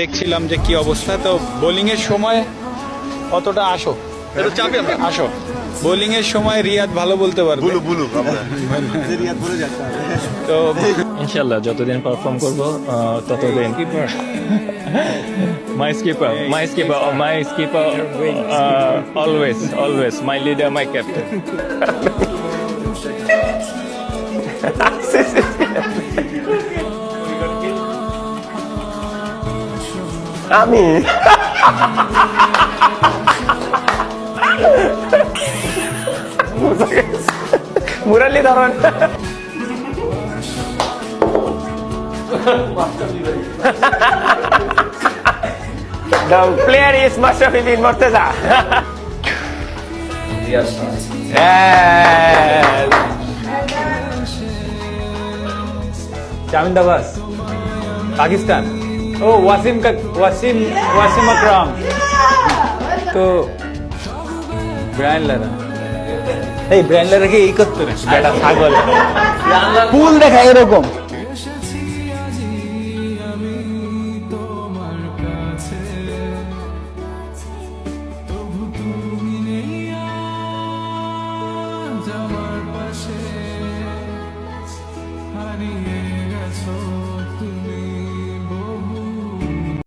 দেখছিলাম যে কি অবস্থা, তো বোলিং এর সময় অতটা আসো বোলিং এর সময় রিয়াদ ভালো বলতে পারবে তো ইনশাল্লাহ যতদিন পারফর্ম করব ততদিন my skipper always my leader my captain আমি মুরালি ধরন The player is Mashrafi bin Murtaza. Yes. Jamin Dabas, Pakistan. Oh, Wasim Akram. তো ব্রায়ান লারা, এই ব্রায়ান লারাকে এই করতে না, বেটা ছাগল ফুল দেখা এরকম। হারিয়ে গেছো।